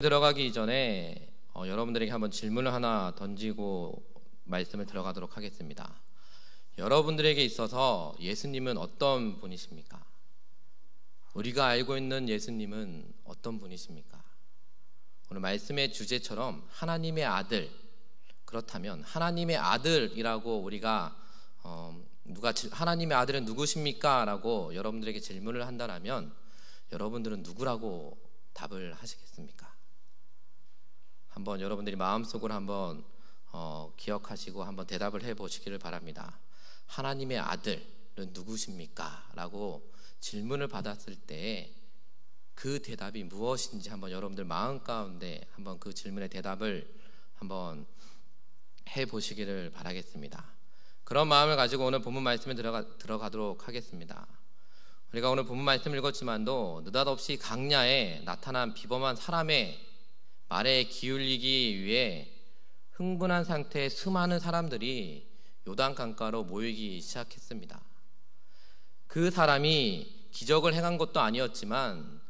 들어가기 전에 여러분들에게 한번 질문을 하나 던지고 말씀을 들어가도록 하겠습니다. 여러분들에게 있어서 예수님은 어떤 분이십니까? 우리가 알고 있는 예수님은 어떤 분이십니까? 오늘 말씀의 주제처럼 하나님의 아들, 그렇다면 하나님의 아들이라고 우리가 하나님의 아들은 누구십니까? 라고 여러분들에게 질문을 한다면 여러분들은 누구라고 답을 하시겠습니까? 한번 여러분들이 마음속으로 한번 기억하시고 한번 대답을 해보시기를 바랍니다. 하나님의 아들은 누구십니까? 라고 질문을 받았을 때 그 대답이 무엇인지 한번 여러분들 마음 가운데 한번 그 질문의 대답을 한번 해보시기를 바라겠습니다. 그런 마음을 가지고 오늘 본문 말씀에 들어가도록 하겠습니다. 우리가 오늘 본문 말씀을 읽었지만도 느닷없이 강야에 나타난 비범한 사람의 말에 기울이기 위해 흥분한 상태의 수많은 사람들이 요단강가로 모이기 시작했습니다. 그 사람이 기적을 행한 것도 아니었지만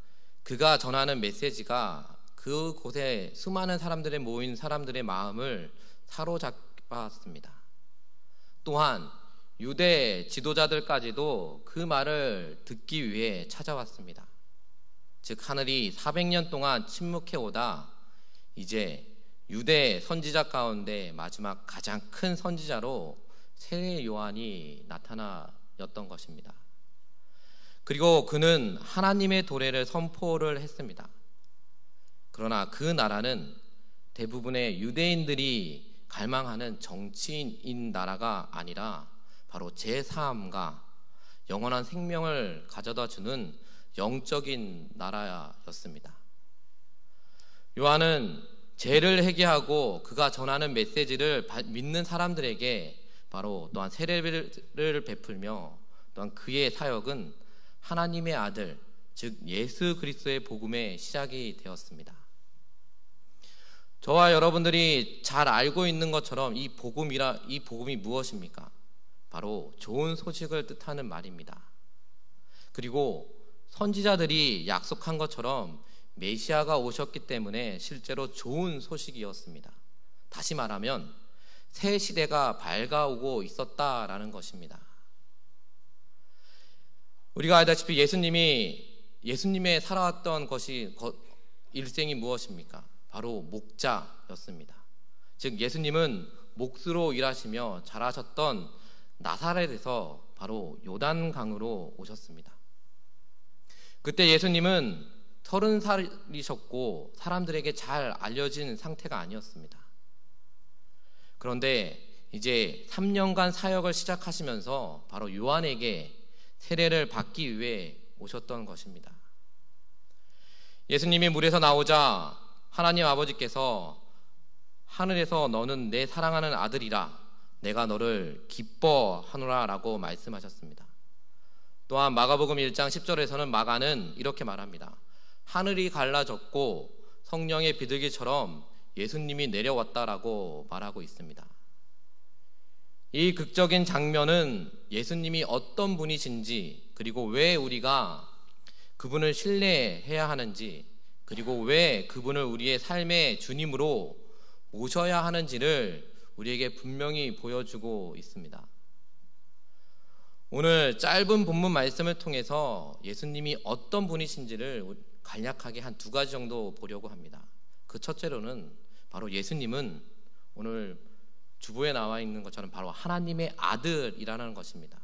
그가 전하는 메시지가 그곳에 수많은 사람들의 모인 사람들의 마음을 사로잡았습니다. 또한 유대 지도자들까지도 그 말을 듣기 위해 찾아왔습니다. 즉 하늘이 400년 동안 침묵해오다 이제 유대 선지자 가운데 마지막 가장 큰 선지자로 세례 요한이 나타나였던 것입니다. 그리고 그는 하나님의 도래를 선포를 했습니다. 그러나 그 나라는 대부분의 유대인들이 갈망하는 정치인인 나라가 아니라 바로 제사함과 영원한 생명을 가져다 주는 영적인 나라였습니다. 요한은 죄를 회개하고 그가 전하는 메시지를 믿는 사람들에게 바로 또한 세례를 베풀며 또한 그의 사역은 하나님의 아들, 즉 예수 그리스도의 복음의 시작이 되었습니다. 저와 여러분들이 잘 알고 있는 것처럼 이 복음이 무엇입니까? 바로 좋은 소식을 뜻하는 말입니다. 그리고 선지자들이 약속한 것처럼 메시아가 오셨기 때문에 실제로 좋은 소식이었습니다. 다시 말하면 새 시대가 밝아오고 있었다라는 것입니다. 우리가 알다시피 예수님의 살아왔던 일생이 무엇입니까? 바로 목자였습니다. 즉 예수님은 목수로 일하시며 자라셨던 나사렛에서 바로 요단강으로 오셨습니다. 그때 예수님은 30살이셨고 사람들에게 잘 알려진 상태가 아니었습니다. 그런데 이제 3년간 사역을 시작하시면서 바로 요한에게 세례를 받기 위해 오셨던 것입니다. 예수님이 물에서 나오자 하나님 아버지께서 하늘에서 너는 내 사랑하는 아들이라 내가 너를 기뻐하노라 라고 말씀하셨습니다. 또한 마가복음 1장 10절에서는 마가는 이렇게 말합니다. 하늘이 갈라졌고 성령의 비둘기처럼 예수님이 내려왔다라고 말하고 있습니다. 이 극적인 장면은 예수님이 어떤 분이신지, 그리고 왜 우리가 그분을 신뢰해야 하는지, 그리고 왜 그분을 우리의 삶의 주님으로 모셔야 하는지를 우리에게 분명히 보여주고 있습니다. 오늘 짧은 본문 말씀을 통해서 예수님이 어떤 분이신지를 간략하게 한 2가지 정도 보려고 합니다. 그 첫째로는 바로 예수님은 오늘 주보에 나와 있는 것처럼 바로 하나님의 아들이라는 것입니다.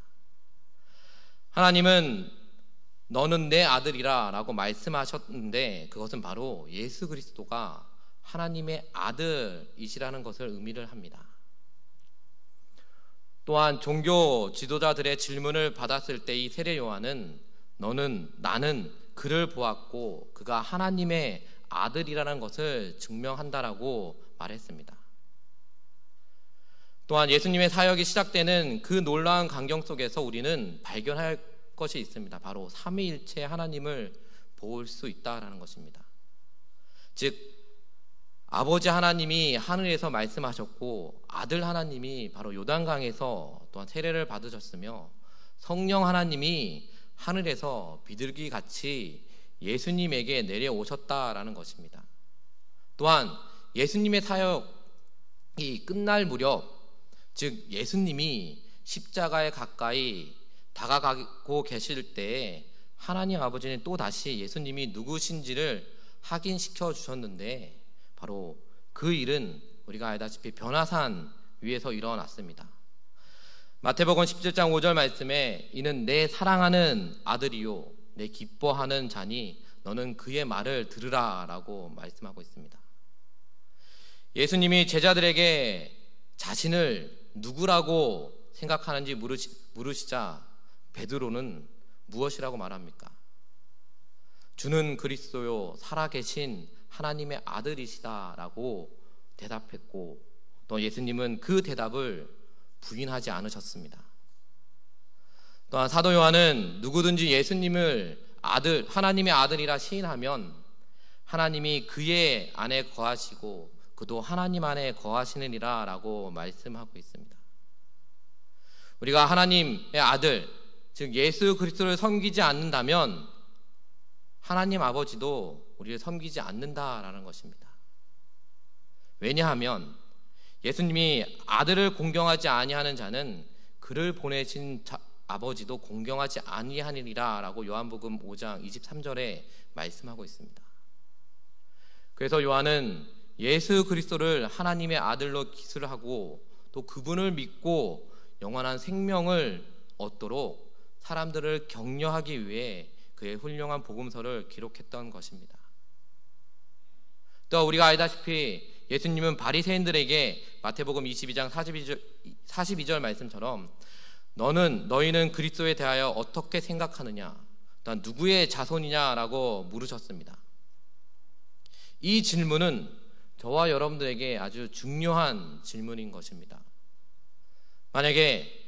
하나님은 너는 내 아들이라 라고 말씀하셨는데 그것은 바로 예수 그리스도가 하나님의 아들이시라는 것을 의미를 합니다. 또한 종교 지도자들의 질문을 받았을 때 이 세례 요한은 나는 그를 보았고 그가 하나님의 아들이라는 것을 증명한다라고 말했습니다. 또한 예수님의 사역이 시작되는 그 놀라운 광경 속에서 우리는 발견할 것이 있습니다. 바로 삼위일체 하나님을 볼 수 있다라는 것입니다. 즉 아버지 하나님이 하늘에서 말씀하셨고 아들 하나님이 바로 요단강에서 또한 세례를 받으셨으며 성령 하나님이 하늘에서 비둘기같이 예수님에게 내려오셨다라는 것입니다. 또한 예수님의 사역이 끝날 무렵, 즉 예수님이 십자가에 가까이 다가가고 계실 때에 하나님 아버지는 또 다시 예수님이 누구신지를 확인시켜 주셨는데, 바로 그 일은 우리가 알다시피 변화산 위에서 일어났습니다. 마태복음 17장 5절 말씀에 이는 내 사랑하는 아들이요 내 기뻐하는 자니 너는 그의 말을 들으라 라고 말씀하고 있습니다. 예수님이 제자들에게 자신을 누구라고 생각하는지 물으시자 베드로는 무엇이라고 말합니까? 주는 그리스도요 살아계신 하나님의 아들이시다라고 대답했고, 또 예수님은 그 대답을 부인하지 않으셨습니다. 또한 사도 요한은 누구든지 예수님을 하나님의 아들이라 시인하면 하나님이 그의 안에 거하시고 그도 하나님 안에 거하시느니라 라고 말씀하고 있습니다. 우리가 하나님의 아들, 즉 예수 그리스도를 섬기지 않는다면 하나님 아버지도 우리를 섬기지 않는다라는 것입니다. 왜냐하면 예수님이 아들을 공경하지 아니하는 자는 그를 보내신 아버지도 공경하지 아니하니라 라고 요한복음 5장 23절에 말씀하고 있습니다. 그래서 요한은 예수 그리스도를 하나님의 아들로 기술하고 또 그분을 믿고 영원한 생명을 얻도록 사람들을 격려하기 위해 그의 훌륭한 복음서를 기록했던 것입니다. 또 우리가 알다시피 예수님은 바리새인들에게 마태복음 22장 42절 말씀처럼 너희는 그리스도에 대하여 어떻게 생각하느냐, 또한 누구의 자손이냐라고 물으셨습니다. 이 질문은 저와 여러분들에게 아주 중요한 질문인 것입니다. 만약에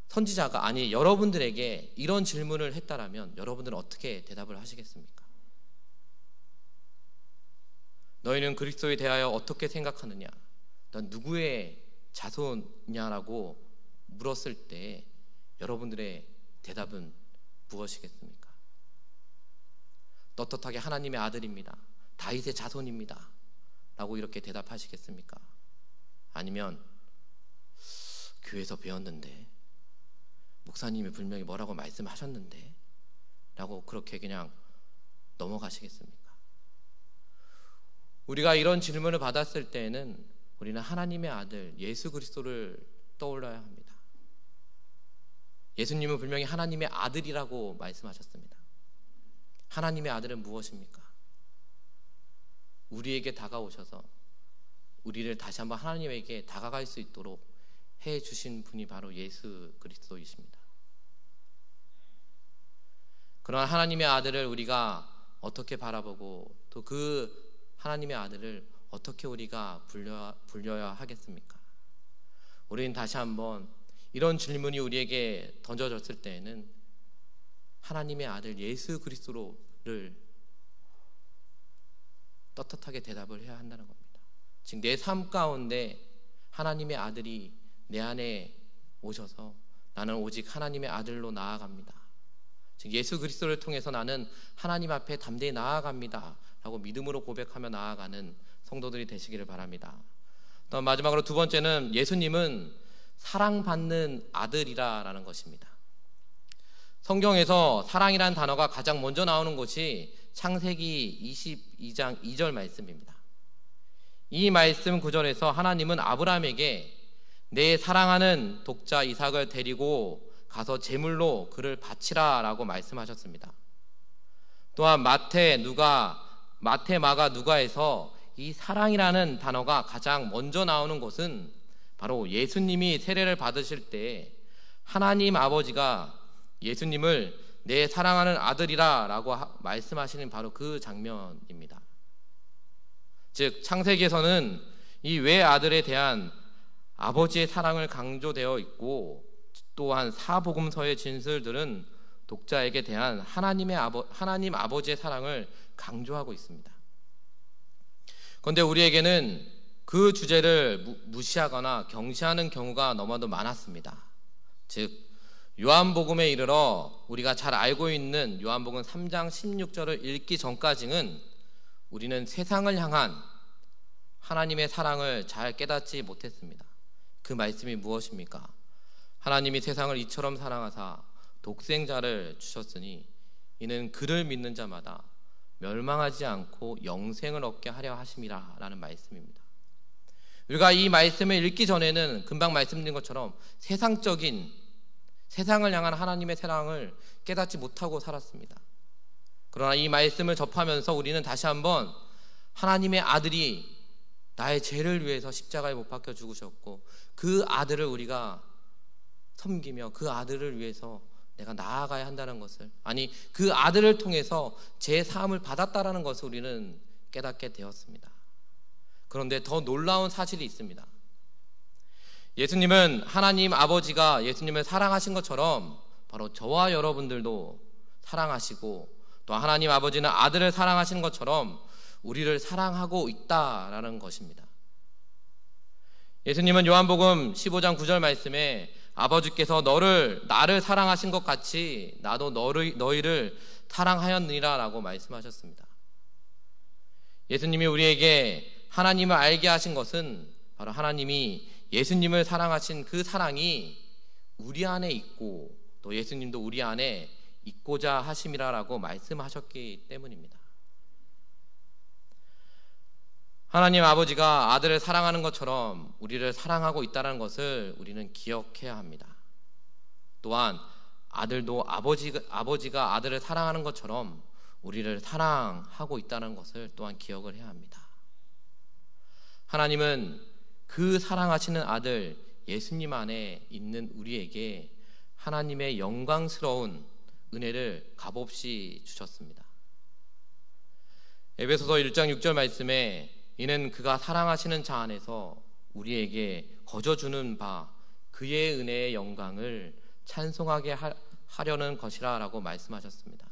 선지자가 여러분들에게 이런 질문을 했다라면 여러분들은 어떻게 대답을 하시겠습니까? 너희는 그리스도에 대하여 어떻게 생각하느냐, 넌 누구의 자손이냐라고 물었을 때 여러분들의 대답은 무엇이겠습니까? 떳떳하게 하나님의 아들입니다, 다윗의 자손입니다 라고 이렇게 대답하시겠습니까? 아니면 교회에서 배웠는데, 목사님이 분명히 뭐라고 말씀하셨는데 라고 그렇게 그냥 넘어가시겠습니까? 우리가 이런 질문을 받았을 때에는 우리는 하나님의 아들 예수 그리스도를 떠올려야 합니다. 예수님은 분명히 하나님의 아들이라고 말씀하셨습니다. 하나님의 아들은 무엇입니까? 우리에게 다가오셔서 우리를 다시 한번 하나님에게 다가갈 수 있도록 해주신 분이 바로 예수 그리스도이십니다. 그러나 하나님의 아들을 우리가 어떻게 바라보고 또 그 하나님의 아들을 어떻게 우리가 불려야 하겠습니까? 우리는 다시 한번 이런 질문이 우리에게 던져졌을 때에는 하나님의 아들 예수 그리스도를 떳떳하게 대답을 해야 한다는 겁니다. 지금 내 삶 가운데 하나님의 아들이 내 안에 오셔서 나는 오직 하나님의 아들로 나아갑니다, 즉 예수 그리스도를 통해서 나는 하나님 앞에 담대히 나아갑니다 라고 믿음으로 고백하며 나아가는 성도들이 되시기를 바랍니다. 또 마지막으로 두 번째는 예수님은 사랑받는 아들이라는 것입니다. 성경에서 사랑이라는 단어가 가장 먼저 나오는 곳이 창세기 22장 2절 말씀입니다. 이 말씀 구절에서 하나님은 아브라함에게 내 사랑하는 독자 이삭을 데리고 가서 제물로 그를 바치라 라고 말씀하셨습니다. 또한 마태, 마가, 누가에서 이 사랑이라는 단어가 가장 먼저 나오는 것은 바로 예수님이 세례를 받으실 때 하나님 아버지가 예수님을 내 사랑하는 아들이라 라고 말씀하시는 바로 그 장면입니다. 즉 창세기에서는 이 외아들에 대한 아버지의 사랑을 강조되어 있고, 또한 사복음서의 진술들은 독자에게 대한 하나님 아버지의 사랑을 강조하고 있습니다. 그런데 우리에게는 그 주제를 무시하거나 경시하는 경우가 너무나도 많았습니다. 즉 요한복음에 이르러 우리가 잘 알고 있는 요한복음 3장 16절을 읽기 전까지는 우리는 세상을 향한 하나님의 사랑을 잘 깨닫지 못했습니다. 그 말씀이 무엇입니까? 하나님이 세상을 이처럼 사랑하사 독생자를 주셨으니 이는 그를 믿는 자마다 멸망하지 않고 영생을 얻게 하려 하심이라 라는 말씀입니다. 우리가 이 말씀을 읽기 전에는 금방 말씀드린 것처럼 세상적인, 세상을 향한 하나님의 사랑을 깨닫지 못하고 살았습니다. 그러나 이 말씀을 접하면서 우리는 다시 한번 하나님의 아들이 나의 죄를 위해서 십자가에 못 박혀 죽으셨고 그 아들을 우리가 섬기며 그 아들을 위해서 내가 나아가야 한다는 것을, 아니 그 아들을 통해서 제 사함을 받았다라는 것을 우리는 깨닫게 되었습니다. 그런데 더 놀라운 사실이 있습니다. 예수님은 하나님 아버지가 예수님을 사랑하신 것처럼 바로 저와 여러분들도 사랑하시고, 또 하나님 아버지는 아들을 사랑하시는 것처럼 우리를 사랑하고 있다라는 것입니다. 예수님은 요한복음 15장 9절 말씀에 아버지께서 나를 사랑하신 것 같이 나도 너희를 사랑하였느니라 라고 말씀하셨습니다. 예수님이 우리에게 하나님을 알게 하신 것은 바로 하나님이 예수님을 사랑하신 그 사랑이 우리 안에 있고 또 예수님도 우리 안에 있고자 하심이라 라고 말씀하셨기 때문입니다. 하나님 아버지가 아들을 사랑하는 것처럼 우리를 사랑하고 있다는 것을 우리는 기억해야 합니다. 또한 아들도 아버지가 아들을 사랑하는 것처럼 우리를 사랑하고 있다는 것을 또한 기억을 해야 합니다. 하나님은 그 사랑하시는 아들 예수님 안에 있는 우리에게 하나님의 영광스러운 은혜를 값없이 주셨습니다. 에베소서 1장 6절 말씀에 이는 그가 사랑하시는 자 안에서 우리에게 거저주는 바 그의 은혜의 영광을 찬송하게 하려는 것이라 라고 말씀하셨습니다.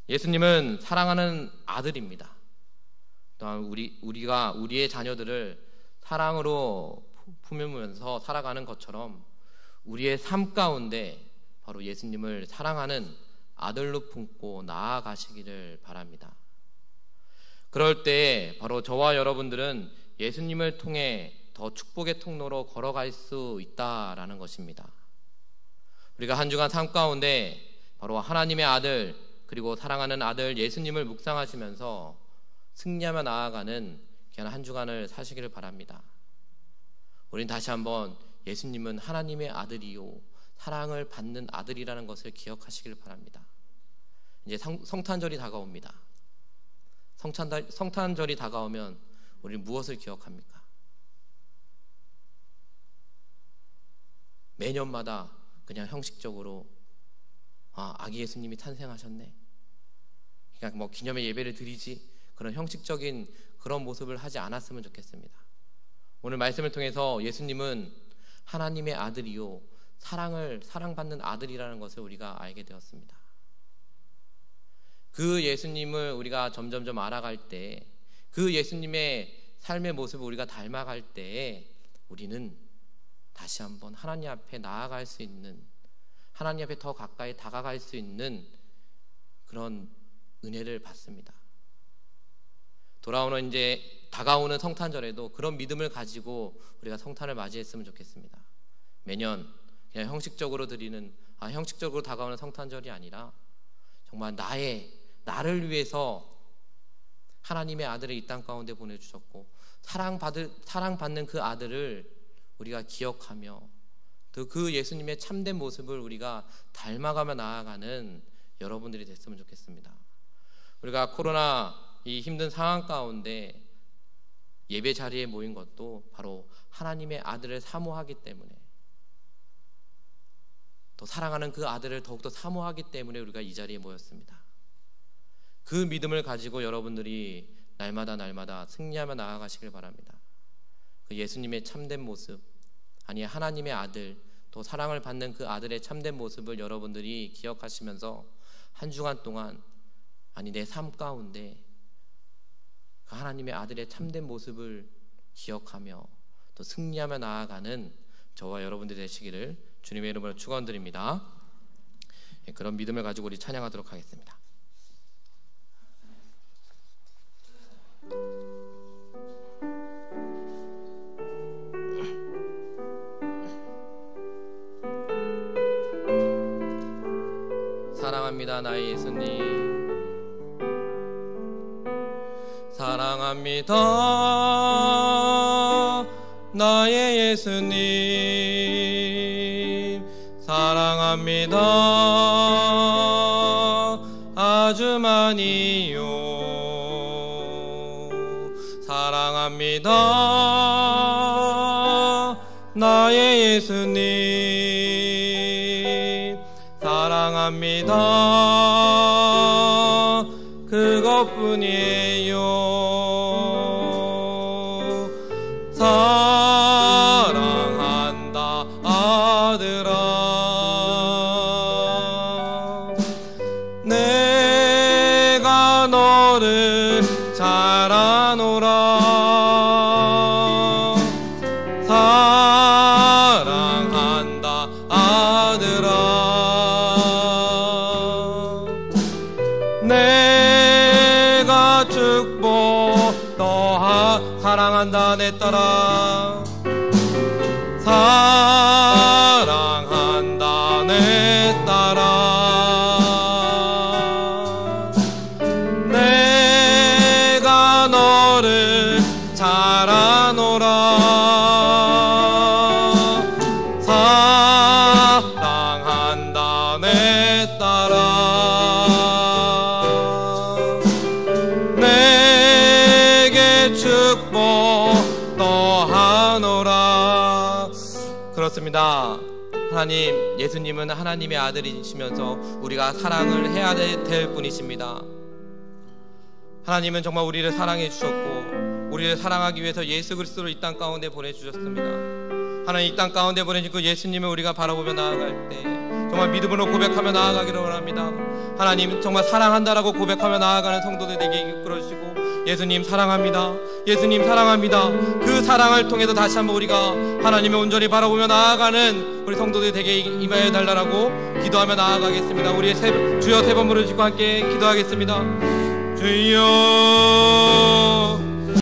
예수님은 사랑하는 아들입니다. 또한 우리가 우리의 자녀들을 사랑으로 품으면서 살아가는 것처럼 우리의 삶 가운데 바로 예수님을 사랑하는 아들로 품고 나아가시기를 바랍니다. 그럴 때 바로 저와 여러분들은 예수님을 통해 더 축복의 통로로 걸어갈 수 있다라는 것입니다. 우리가 한 주간 삶 가운데 바로 하나님의 아들 그리고 사랑하는 아들 예수님을 묵상하시면서 승리하며 나아가는 귀한 한 주간을 사시기를 바랍니다. 우린 다시 한번 예수님은 하나님의 아들이요 사랑을 받는 아들이라는 것을 기억하시길 바랍니다. 이제 성탄절이 다가옵니다. 성탄절이 다가오면 우리는 무엇을 기억합니까? 매년마다 그냥 형식적으로 아기 예수님이 탄생하셨네, 그냥 뭐 기념의 예배를 드리지, 그런 형식적인 그런 모습을 하지 않았으면 좋겠습니다. 오늘 말씀을 통해서 예수님은 하나님의 아들이요 사랑받는 아들이라는 것을 우리가 알게 되었습니다. 그 예수님을 우리가 점점점 알아갈 때, 그 예수님의 삶의 모습을 우리가 닮아갈 때에 우리는 다시 한번 하나님 앞에 나아갈 수 있는, 하나님 앞에 더 가까이 다가갈 수 있는 그런 은혜를 받습니다. 다가오는 성탄절에도 그런 믿음을 가지고 우리가 성탄을 맞이했으면 좋겠습니다. 매년 그냥 형식적으로 형식적으로 다가오는 성탄절이 아니라 정말 나를 위해서 하나님의 아들을 이 땅 가운데 보내주셨고 사랑받는 그 아들을 우리가 기억하며 또 그 예수님의 참된 모습을 우리가 닮아가며 나아가는 여러분들이 됐으면 좋겠습니다. 우리가 코로나 이 힘든 상황 가운데 예배 자리에 모인 것도 바로 하나님의 아들을 사모하기 때문에, 또 사랑하는 그 아들을 더욱더 사모하기 때문에 우리가 이 자리에 모였습니다. 그 믿음을 가지고 여러분들이 날마다 승리하며 나아가시길 바랍니다. 그 예수님의 참된 모습, 아니 하나님의 아들, 또 사랑을 받는 그 아들의 참된 모습을 여러분들이 기억하시면서 한 주간 동안 내 삶 가운데 그 하나님의 아들의 참된 모습을 기억하며 또 승리하며 나아가는 저와 여러분들이 되시기를 주님의 이름으로 축원드립니다. 그런 믿음을 가지고 우리 찬양하도록 하겠습니다. 사랑합니다 나의 예수님. 사랑합니다 나의 예수님. 사랑합니다 아주 많이요. 사랑합니다 나의 예수님. 사랑합니다 그것뿐이에요. 사랑한다 아들아. 내가 너를 잘 아노라. 사랑한다 아들아. 내가 축복 사랑한다 내 딸아. 사랑한다 내 딸아. 내가 너를 잘 아노라. 사랑한다 내 딸아. 내게 축복 더하노라. 그렇습니다. 하나님, 예수님은 하나님의 아들이시면서 우리가 사랑을 해야 될 분이십니다. 하나님은 정말 우리를 사랑해 주셨고 우리를 사랑하기 위해서 예수 그리스도를 이 땅 가운데 보내주셨습니다. 하나님, 이 땅 가운데 보내주고 예수님을 우리가 바라보며 나아갈 때 정말 믿음으로 고백하며 나아가기를 원합니다. 하나님, 정말 사랑한다라고 고백하며 나아가는 성도들에게 이끌어주시고, 예수님 사랑합니다, 예수님 사랑합니다, 그 사랑을 통해서 다시 한번 우리가 하나님을 온전히 바라보며 나아가는 우리 성도들이 되게 임하여 달라고 기도하며 나아가겠습니다. 우리의 주여 세 번 부르짖고 함께 기도하겠습니다. 주여